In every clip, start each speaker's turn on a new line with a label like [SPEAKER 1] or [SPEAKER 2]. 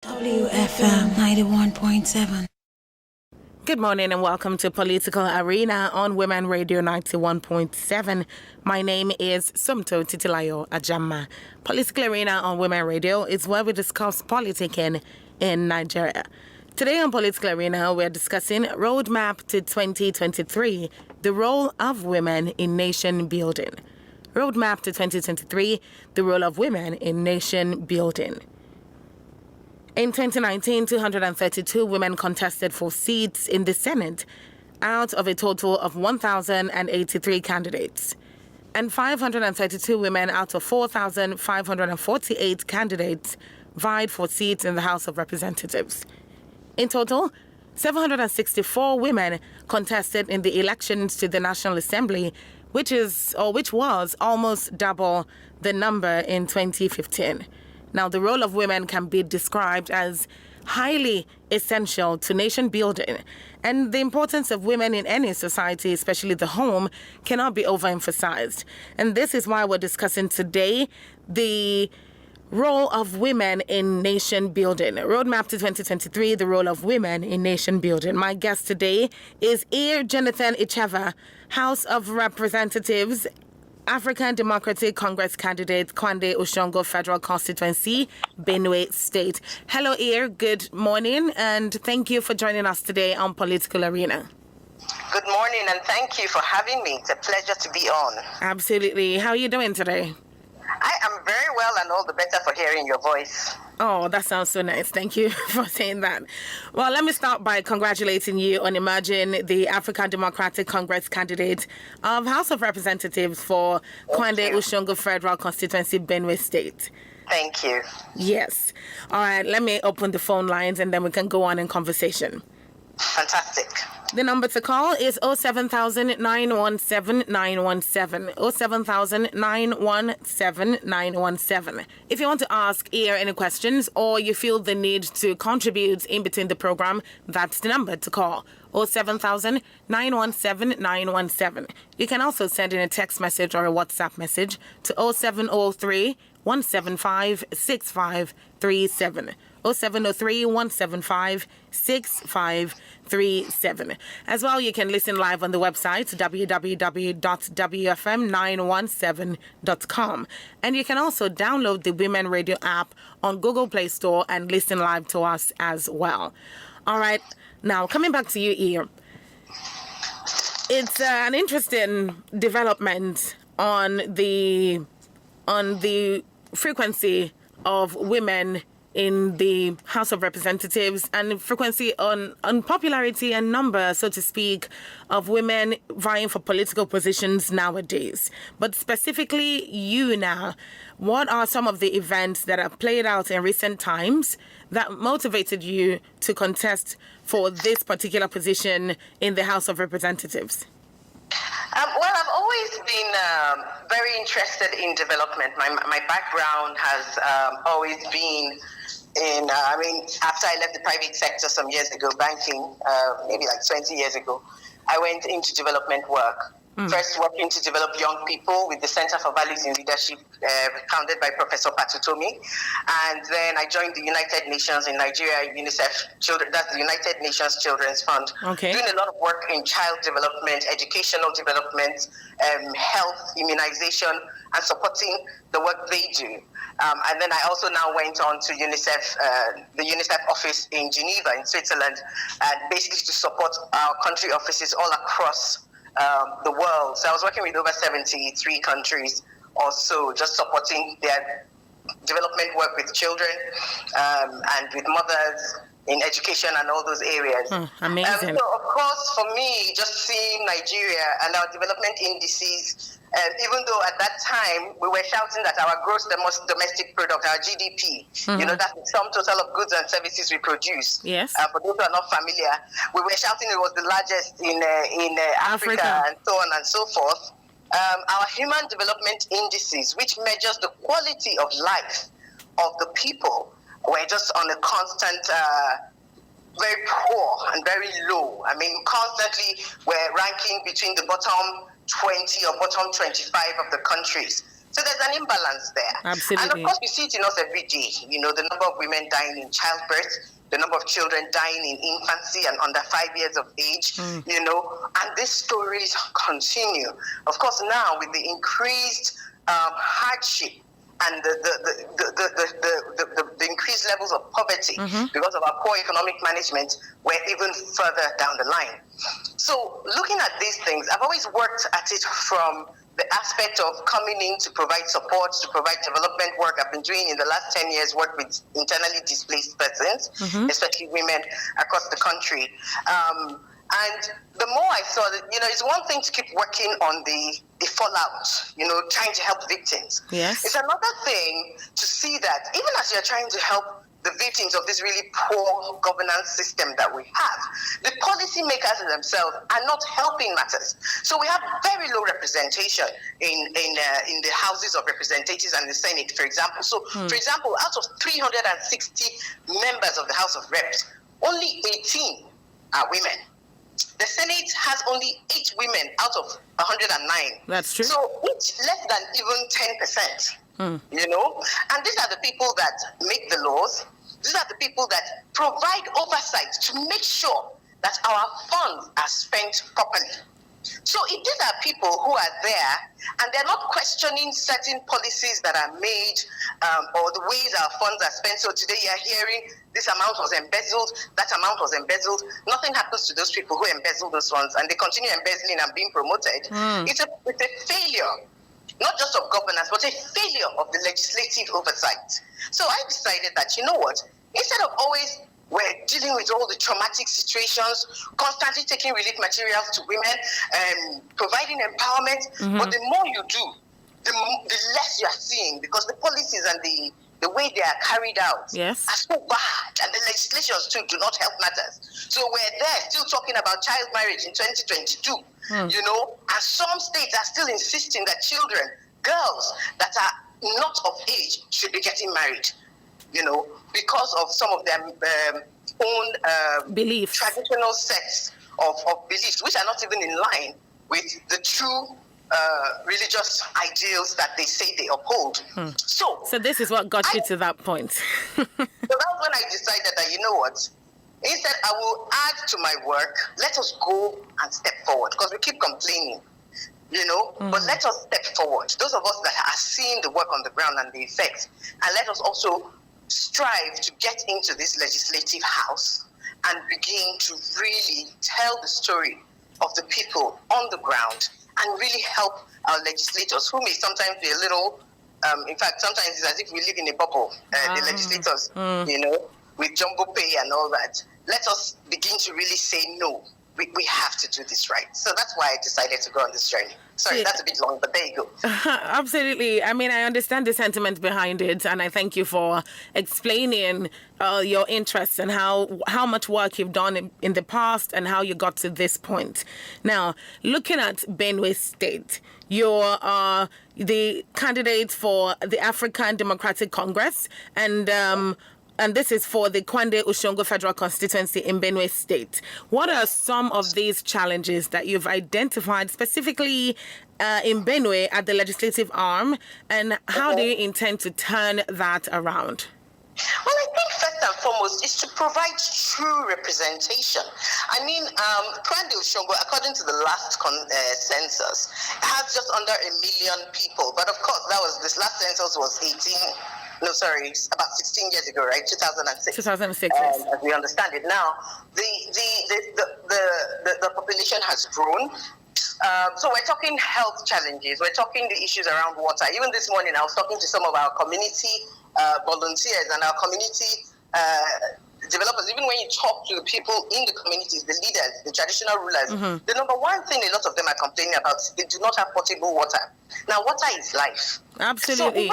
[SPEAKER 1] WFM 91.7.
[SPEAKER 2] Good morning and welcome to Political Arena on Women Radio 91.7. My name is Sumto Titilayo Ajama. Political Arena on Women Radio is where we discuss politicking in Nigeria. Today on Political Arena, we're discussing Roadmap to 2023, the role of women in nation building. Roadmap to 2023, the role of women in nation building. In 2019, 232 women contested for seats in the Senate out of a total of 1,083 candidates. And 532 women out of 4,548 candidates vied for seats in the House of Representatives. In total, 764 women contested in the elections to the National Assembly, which was almost double the number in 2015. Now, the role of women can be described as highly essential to nation building, and the importance of women in any society, especially the home, cannot be overemphasized. And this is why we're discussing today the role of women in nation building. Roadmap to 2023, the role of women in nation building. My guest today is JONATHAN-ICHAVER, House of Representatives, African Democratic Congress candidate, KWANDE-USHONGO Federal Constituency, Benue State. Hello, good morning, and thank you for joining us today on Political Arena.
[SPEAKER 3] Good morning, and thank you for having me. It's a pleasure to be on.
[SPEAKER 2] Absolutely. How are you doing today?
[SPEAKER 3] I am very well, and all the better for hearing your voice.
[SPEAKER 2] Oh, that sounds so nice. Thank you for saying that. Well, let me start by congratulating you on emerging the African Democratic Congress candidate of House of Representatives for KWANDE-USHONGO Federal Constituency, Benue State.
[SPEAKER 3] Thank you.
[SPEAKER 2] Yes. All right, let me open the phone lines and then we can go on in conversation.
[SPEAKER 3] Fantastic.
[SPEAKER 2] The number to call is 07000-917-917, 07000-917-917. If you want to ask any questions or you feel the need to contribute in between the program, that's the number to call, 07000-917-917. You can also send in a text message or a WhatsApp message to 0703-175-6537. 0703-175-6537. As well, you can listen live on the website, www.wfm917.com. And you can also download the Women Radio app on Google Play Store and listen live to us as well. All right. Now, coming back to you, Ear. It's an interesting development on the frequency of women in the House of Representatives and frequency on popularity and number, so to speak, of women vying for political positions nowadays. But specifically, you now, what are some of the events that have played out in recent times that motivated you to contest for this particular position in the House of Representatives?
[SPEAKER 3] Well, I've always been very interested in development. My background has always been in, after I left the private sector some years ago, banking, maybe like 20 years ago, I went into development work. First working to develop young people with the Center for Values in Leadership, founded by Professor Patutomi. And then I joined the United Nations in Nigeria, UNICEF, that's the United Nations Children's Fund.
[SPEAKER 2] Okay.
[SPEAKER 3] Doing a lot of work in child development, educational development, health, immunization, and supporting the work they do. And then I also now went on to UNICEF, the UNICEF office in Geneva, in Switzerland, and basically to support our country offices all across the world. So I was working with over 73 countries or so, just supporting their development work with children and with mothers in education and all those areas.
[SPEAKER 2] Amazing.
[SPEAKER 3] So of course, for me, just seeing Nigeria and our development indices, even though at that time we were shouting that our gross domestic product, our GDP, that's the sum total of goods and services we produce.
[SPEAKER 2] Yes.
[SPEAKER 3] For those who are not familiar, we were shouting it was the largest in Africa and so on and so forth. Our human development indices, which measures the quality of life of the people, were just on a constant, very poor and very low. I mean, constantly we're ranking between the bottom 20 or bottom 25 of the countries. So So there's an imbalance there.
[SPEAKER 2] Absolutely.
[SPEAKER 3] And of course, we see it in us every day. The number of women dying in childbirth, the number of children dying in infancy and under 5 years of age, and these stories continue. Of course, now with the increased hardship and the increased levels of poverty because of our poor economic management, we're even further down the line. So looking at these things, I've always worked at it from the aspect of coming in to provide support, to provide development work. I've been doing in the last 10 years work with internally displaced persons, especially women across the country. And the more I saw that, it's one thing to keep working on the fallout, trying to help victims.
[SPEAKER 2] Yes.
[SPEAKER 3] It's another thing to see that even as you're trying to help the victims of this really poor governance system that we have, the policymakers themselves are not helping matters. So we have very low representation in the houses of representatives and the Senate, for example. So, for example, out of 360 members of the House of Reps, only 18 are women. The Senate has only 8 women out of 109.
[SPEAKER 2] That's true.
[SPEAKER 3] So it's less than even 10%. And these are the people that make the laws. These are the people that provide oversight to make sure that our funds are spent properly. So if these are people who are there and they're not questioning certain policies that are made or the ways our funds are spent, so today you're hearing this amount was embezzled, that amount was embezzled, nothing happens to those people who embezzle those funds and they continue embezzling and being promoted. It's a failure, not just of governance, but a failure of the legislative oversight. So I decided that, instead of always we're dealing with all the traumatic situations, constantly taking relief materials to women, providing empowerment. But the more you do, the less you're seeing, because the policies and the way they are carried out are so bad, and the legislations too do not help matters. So we're there still talking about child marriage in 2022, and some states are still insisting that children, girls that are not of age should be getting married. Because of some of their own
[SPEAKER 2] beliefs,
[SPEAKER 3] traditional sets of beliefs, which are not even in line with the true religious ideals that they say they uphold. So
[SPEAKER 2] this is what got you to that point.
[SPEAKER 3] So that's when I decided that, instead I will add to my work, let us go and step forward, because we keep complaining. But let us step forward. Those of us that are seeing the work on the ground and the effects, and let us also strive to get into this legislative house and begin to really tell the story of the people on the ground and really help our legislators, who may sometimes be a little, in fact, sometimes it's as if we live in a bubble, the legislators, with jumbo pay and all that. Let us begin to really say no. We have to do this right. So that's why I decided to go on this journey. Sorry, that's a bit long, but there you go.
[SPEAKER 2] Absolutely. I mean, I understand the sentiment behind it, and I thank you for explaining your interests and how much work you've done in the past and how you got to this point. Now, looking at Benue State, you're the candidate for the African Democratic Congress, and this is for the KWANDE-USHONGO Federal Constituency in Benue State. What are some of these challenges that you've identified specifically in Benue at the legislative arm, and how do you intend to turn that around?
[SPEAKER 3] Well, I think first and foremost is to provide true representation. I mean, KWANDE-USHONGO, according to the last census, has just under 1 million people. But of course, this last census was about 16 years ago, right? 2006.
[SPEAKER 2] 2006.
[SPEAKER 3] As we understand it now, the population has grown. So we're talking health challenges. We're talking the issues around water. Even this morning, I was talking to some of our community volunteers and our community developers. Even when you talk to the people in the communities, the leaders, the traditional rulers, the number one thing a lot of them are complaining about is they do not have potable water. Now, water is life.
[SPEAKER 2] Absolutely.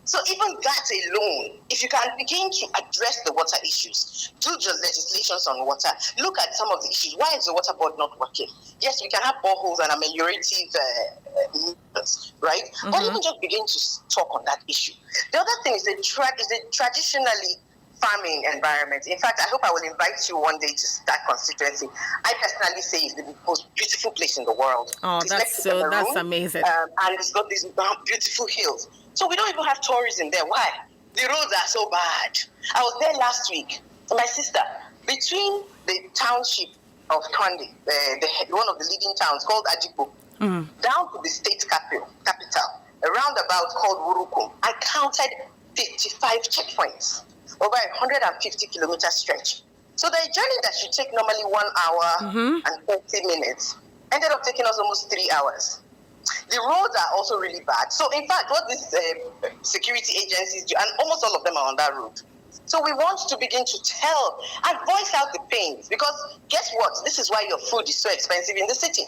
[SPEAKER 3] So even that alone, if you can begin to address the water issues, do the legislations on water, look at some of the issues. Why is the water board not working? Yes, we can have boreholes and ameliorative methods, right? But even just begin to talk on that issue. The other thing is that traditionally, farming environment. In fact, I hope I will invite you one day to start constituency. I personally say it's the most beautiful place in the world.
[SPEAKER 2] Oh,
[SPEAKER 3] It's next to Cameroon,
[SPEAKER 2] that's amazing.
[SPEAKER 3] And it's got these beautiful hills. So we don't even have tourism there. Why? The roads are so bad. I was there last week. My sister, between the township of Kwande, one of the leading towns called Ajibo, down to the state capital, a roundabout called Wurukum, I counted 55 checkpoints over a 150-kilometer stretch. So the journey that should take normally 1 hour and 30 minutes ended up taking us almost 3 hours. The roads are also really bad. So in fact, what these security agencies do, and almost all of them are on that road. So we want to begin to tell and voice out the pains, because guess what? This is why your food is so expensive in the city.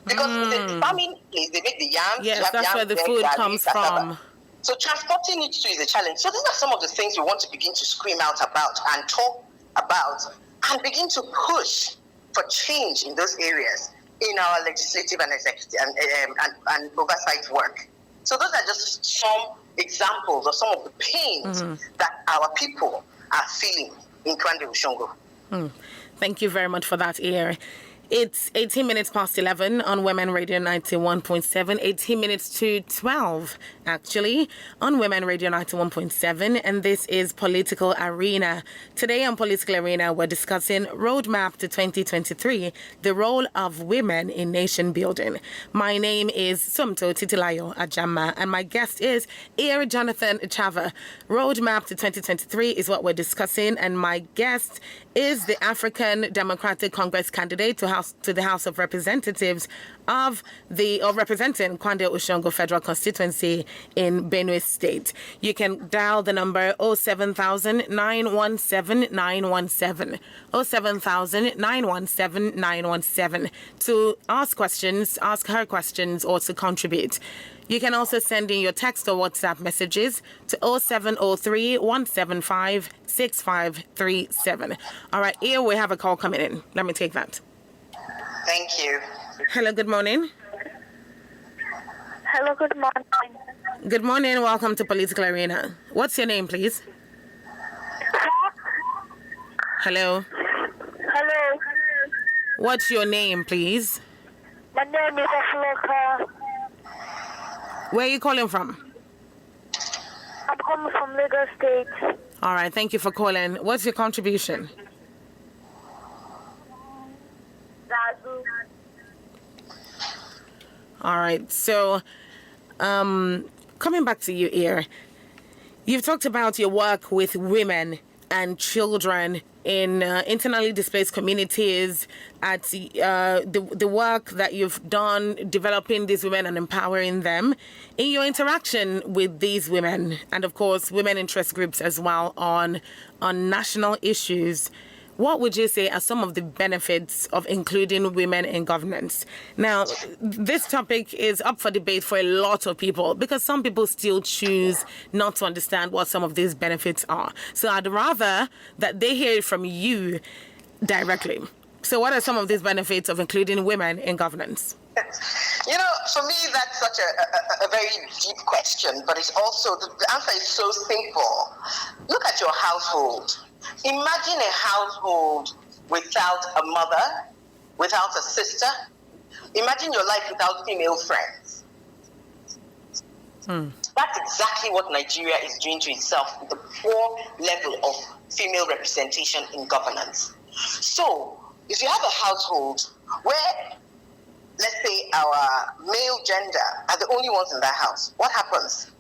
[SPEAKER 3] Because the farming place, they make the yams.
[SPEAKER 2] Yes, that's
[SPEAKER 3] yams,
[SPEAKER 2] where the food comes from.
[SPEAKER 3] So transporting it too is a challenge. So these are some of the things we want to begin to scream out about and talk about and begin to push for change in those areas in our legislative and executive and oversight work. So those are just some examples of some of the pains that our people are feeling in KWANDE-USHONGO.
[SPEAKER 2] Thank you very much for that, Ear. It's 18 minutes past 11 on Women Radio 91.7, 18 minutes to 12, actually, on Women Radio 91.7, and this is Political Arena. Today on Political Arena, we're discussing Roadmap to 2023, the role of women in nation building. My name is Sumto Titilayo Ajama, and my guest is Ear JONATHAN-ICHAVER. Roadmap to 2023 is what we're discussing, and my guest is the African Democratic Congress candidate to the House of Representatives representing KWANDE-USHONGO Federal Constituency in Benue State. You can dial the number 07000 917 917, 07000 917 917 to ask her questions, or to contribute. You can also send in your text or WhatsApp messages to 0703 175 6537. All right, here we have a call coming in. Let me take that.
[SPEAKER 3] Thank you.
[SPEAKER 2] Hello, good morning.
[SPEAKER 4] Hello, good morning.
[SPEAKER 2] Good morning. Welcome to Political Arena. What's your name, please? Hello.
[SPEAKER 4] Hello.
[SPEAKER 2] What's your name, please?
[SPEAKER 4] My name is Afloka.
[SPEAKER 2] Where are you calling from?
[SPEAKER 4] I'm coming from Lagos State.
[SPEAKER 2] All right, thank you for calling. What's your contribution? All right, so coming back to you here, you've talked about your work with women and children in internally displaced communities, at the work that you've done developing these women and empowering them, in your interaction with these women, and of course women interest groups as well on national issues. What would you say are some of the benefits of including women in governance? Now, this topic is up for debate for a lot of people because some people still choose not to understand what some of these benefits are. So I'd rather that they hear it from you directly. So what are some of these benefits of including women in governance?
[SPEAKER 3] You know, for me, that's such a very deep question, but it's also, the answer is so simple. Look at your household. Imagine a household without a mother, without a sister. Imagine your life without female friends. That's exactly what Nigeria is doing to itself with the poor level of female representation in governance. So, if you have a household where, let's say, our male gender are the only ones in that house, what happens?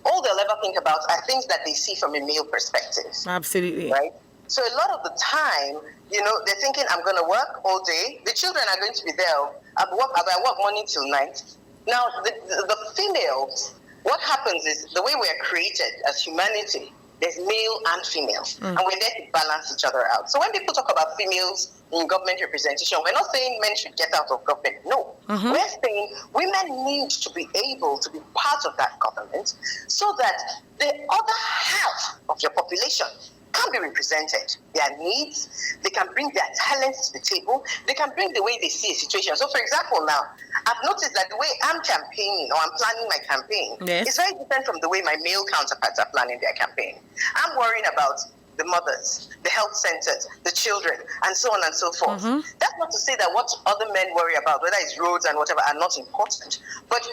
[SPEAKER 3] All they'll ever think about are things that they see from a male perspective.
[SPEAKER 2] Absolutely.
[SPEAKER 3] Right? So a lot of the time, you know, they're thinking, I'm going to work all day. The children are going to be there. I work morning till night. Now, the females, what happens is the way we are created as humanity, there's male and female. And we're there to balance each other out. So when people talk about females in government representation, we're not saying men should get out of government. No. We're saying women need to be able to be part of that government so that the other half of your population can be represented. Their needs, they can bring their talents to the table, they can bring the way they see a situation. So, for example, now, I've noticed that the way I'm campaigning or I'm planning my campaign is very different from the way my male counterparts are planning their campaign. I'm worrying about the mothers, the health centers, the children, and so on and so forth. That's not to say that what other men worry about, whether it's roads and whatever, are not important. But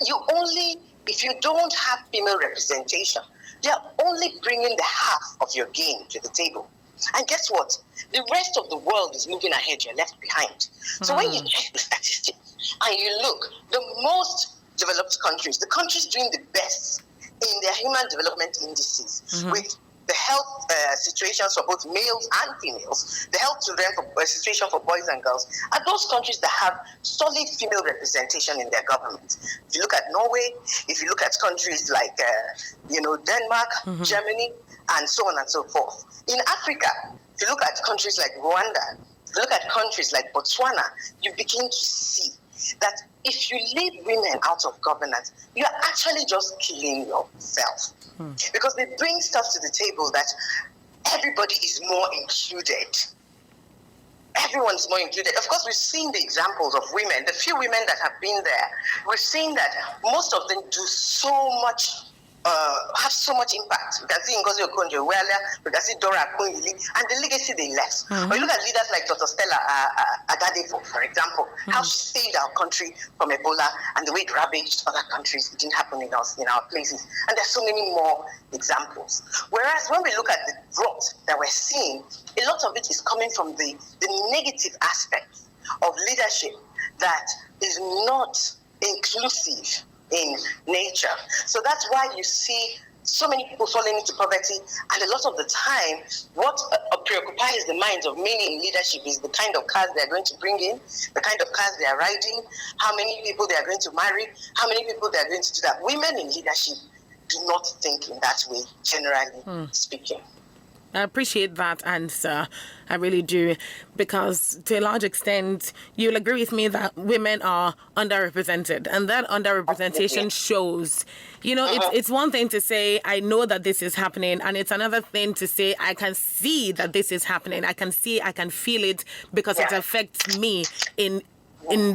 [SPEAKER 3] if you don't have female representation, you're only bringing the half of your game to the table. And guess what? The rest of the world is moving ahead, you're left behind. So when you check the statistics and you look, the most developed countries, the countries doing the best in their human development indices, with the health situations for both males and females, the health situation for boys and girls, are those countries that have solid female representation in their government. If you look at Norway, if you look at countries like Denmark, Germany, and so on and so forth. In Africa, if you look at countries like Rwanda, if you look at countries like Botswana, you begin to see that if you leave women out of governance, you are actually just killing yourself. Because they bring stuff to the table that everybody is more included. Everyone is more included. Of course, we've seen the examples of women, the few women that have been there. We've seen that most of them do so much, have so much impact. We can see Ngozi Okonjo-Iweala, we can see Dora Akunyili, and the legacy they left. When you look at leaders like Dr. Stella Agadefo, for example, how she saved our country from Ebola, and the way it ravaged other countries, it didn't happen in our places. And there's so many more examples. Whereas when we look at the growth that we're seeing, a lot of it is coming from the negative aspects of leadership that is not inclusive in nature. So that's why you see so many people falling into poverty, and a lot of the time, what preoccupies the minds of many in leadership is the kind of cars they're going to bring in, the kind of cars they are riding, how many people they are going to marry, how many people they are going to do that. Women in leadership do not think in that way, generally speaking.
[SPEAKER 2] I appreciate that answer. I really do. Because to a large extent, you'll agree with me that women are underrepresented. And that underrepresentation shows, it's one thing to say, I know that this is happening. And it's another thing to say, I can see that this is happening. I can feel it because it affects me in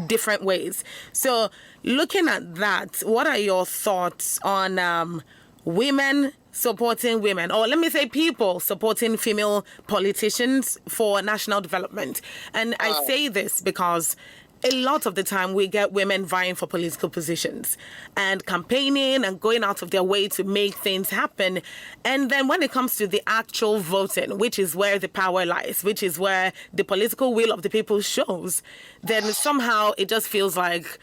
[SPEAKER 2] different ways. So looking at that, what are your thoughts on women supporting women, or let me say people supporting female politicians for national development? And I say this because a lot of the time we get women vying for political positions and campaigning and going out of their way to make things happen. And then when it comes to the actual voting, which is where the power lies, which is where the political will of the people shows, then somehow it just feels like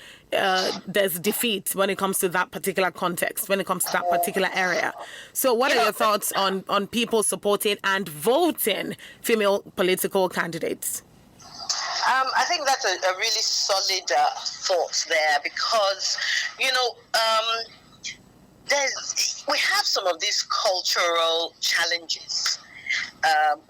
[SPEAKER 2] there's defeat when it comes to that particular context, when it comes to that particular area. So what are your thoughts on people supporting and voting female political candidates?
[SPEAKER 3] I think that's a really solid thought there, because, we have some of these cultural challenges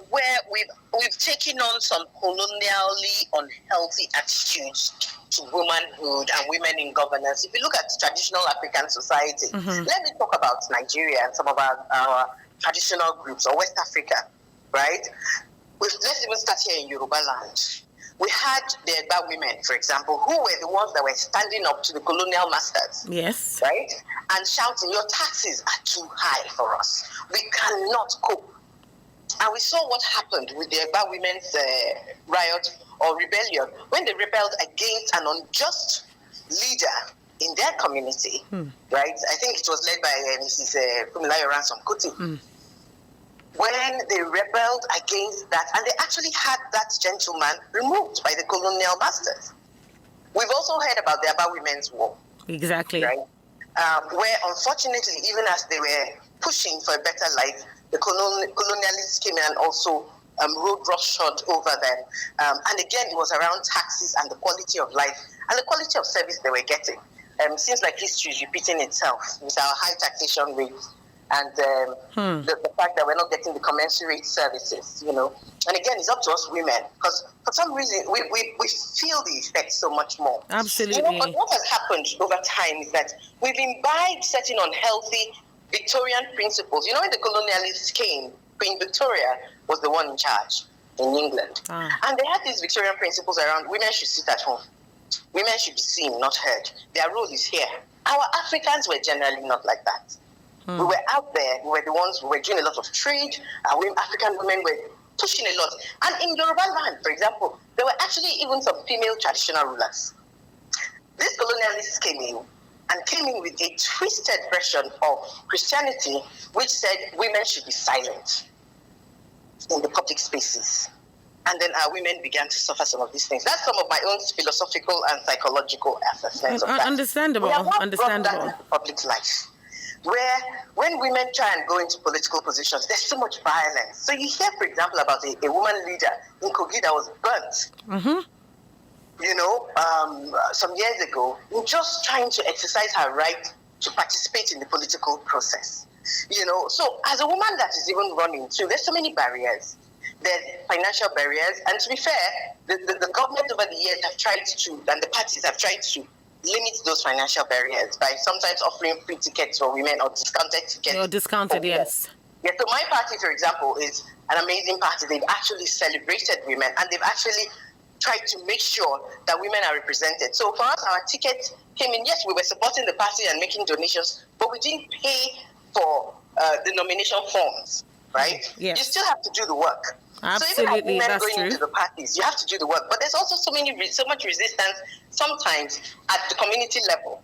[SPEAKER 3] where we've taken on some colonially unhealthy attitudes to womanhood and women in governance. If you look at traditional African society, let me talk about Nigeria and some of our traditional groups, or West Africa, right? Let's even start here in Yoruba land. We had the Egba women, for example, who were the ones that were standing up to the colonial masters. Yes. Right? And shouting, your taxes are too high for us. We cannot cope. And we saw what happened with the Egba women's riot or rebellion when they rebelled against an unjust leader in their community, right? I think it was led by Mrs. Fumilayo Ransom Kuti. When they rebelled against that, and they actually had that gentleman removed by the colonial masters. We've also heard about the Aba Women's War. Exactly. Right? Where, unfortunately, even as they were pushing for a better life, the colonialists came in and also rode roughshod over them. And again, it was around taxes and the quality of life and the quality of service they were getting. Seems like history is repeating itself with our high taxation rates and the fact that we're not getting the commensurate services, And again, it's up to us women, because for some reason we feel the effects so much more. Absolutely. But what has happened over time is that we've imbibed certain unhealthy Victorian principles. When the colonialists came, Queen Victoria was the one in charge in England. And they had these Victorian principles around women should sit at home. Women should be seen, not heard. Their role is here. Our Africans were generally not like that. We were out there. We were the ones who were doing a lot of trade. African women were pushing a lot. And in Yoruba land, for example, there were actually even some female traditional rulers. These colonialists came in with a twisted version of Christianity, which said women should be silent in the public spaces. And then our women began to suffer some of these things. That's some of my own philosophical and psychological assessments of that.
[SPEAKER 2] Understandable.
[SPEAKER 3] We have not brought that into public life, where when women try and go into political positions, there's so much violence. So you hear, for example, about a woman leader in Kogi that was burnt. Some years ago, just trying to exercise her right to participate in the political process. So as a woman that is even running too, there's so many barriers. There's financial barriers, and to be fair, the government over the years have tried to, and the parties have tried to limit those financial barriers by sometimes offering free tickets for women or discounted tickets.
[SPEAKER 2] Or discounted, yes.
[SPEAKER 3] Yeah, so my party, for example, is an amazing party. They've actually celebrated women, and they've actually tried to make sure that women are represented. So for us, our ticket came in. Yes, we were supporting the party and making donations, but we didn't pay for the nomination forms, right?
[SPEAKER 2] Yes.
[SPEAKER 3] You still have to do the work.
[SPEAKER 2] Absolutely,
[SPEAKER 3] so even as women
[SPEAKER 2] that's
[SPEAKER 3] going
[SPEAKER 2] true.
[SPEAKER 3] into the parties, you have to do the work. But there's also so much resistance sometimes at the community level.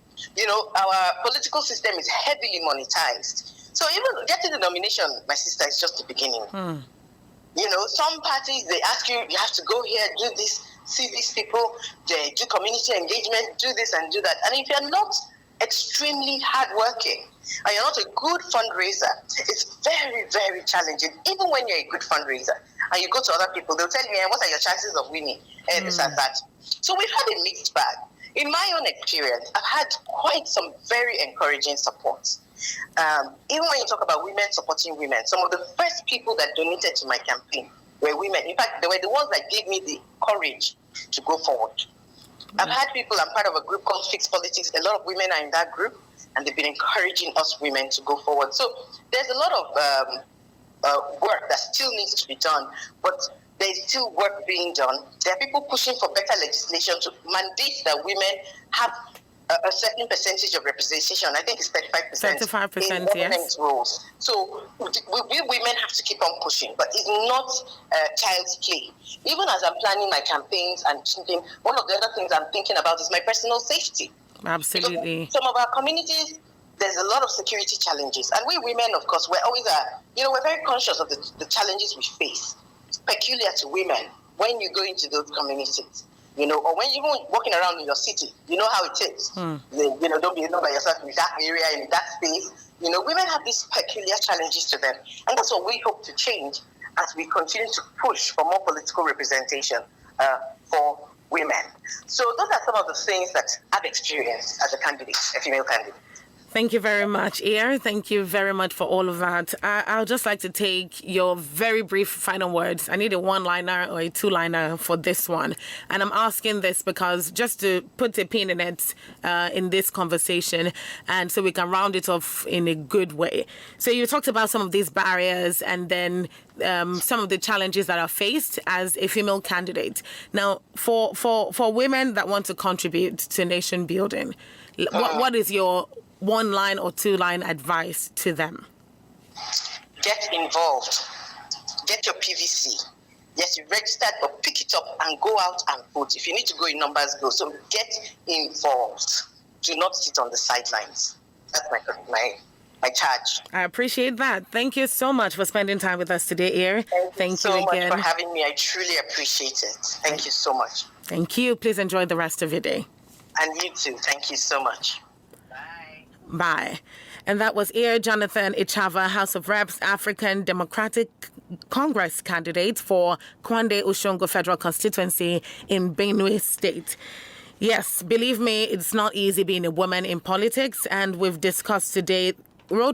[SPEAKER 3] Our political system is heavily monetized. So even getting the nomination, my sister, is just the beginning. Some parties, they ask you, you have to go here, do this, see these people, they do community engagement, do this and do that. And if you're not extremely hardworking and you're not a good fundraiser, it's very, very challenging. Even when you're a good fundraiser and you go to other people, they'll tell you, what are your chances of winning? And this and that. So we've had a mixed bag. In my own experience, I've had quite some very encouraging support. Even when you talk about women supporting women, some of the first people that donated to my campaign were women. In fact, they were the ones that gave me the courage to go forward. I've had people, I'm part of a group called Fix Politics. A lot of women are in that group, and they've been encouraging us women to go forward. So there's a lot of work that still needs to be done, but there's still work being done. There are people pushing for better legislation to mandate that women have a certain percentage of representation. I think it's 35%.
[SPEAKER 2] 35%,
[SPEAKER 3] in government roles. So we women have to keep on pushing, but it's not child's play. Even as I'm planning my campaigns and thinking, one of the other things I'm thinking about is my personal safety.
[SPEAKER 2] Absolutely.
[SPEAKER 3] Because some of our communities, there's a lot of security challenges. And we women, of course, we're always, we're very conscious of the challenges we face. It's peculiar to women when you go into those communities. Or when you're even walking around in your city, you know how it is. Don't be alone by yourself in that area, in that space. Women have these peculiar challenges to them. And that's what we hope to change as we continue to push for more political representation for women. So those are some of the things that I've experienced as a candidate, a female candidate.
[SPEAKER 2] Thank you very much, Ear. Thank you very much for all of that. I'll just like to take your very brief final words. I need a one-liner or a two-liner for this one. And I'm asking this because just to put a pin in it in this conversation, and so we can round it off in a good way. So you talked about some of these barriers and then some of the challenges that are faced as a female candidate. Now, for women that want to contribute to nation building, what is your one-line or two-line advice to them?
[SPEAKER 3] Get involved. Get your PVC. Yes, you registered, but pick it up and go out and vote. If you need to go in numbers, go. So get involved. Do not sit on the sidelines. That's my charge.
[SPEAKER 2] I appreciate that. Thank you so much for spending time with us today, Ear.
[SPEAKER 3] Thank you so much for having me. I truly appreciate it. Thank you so much.
[SPEAKER 2] Thank you. Please enjoy the rest of your day.
[SPEAKER 3] And you too. Thank you so much.
[SPEAKER 2] Bye. And that was Ear JONATHAN-ICHAVER, House of Reps, African Democratic Congress candidate for KWANDE-USHONGO Federal Constituency in Benue State. Yes, believe me, it's not easy being a woman in politics, and we've discussed today road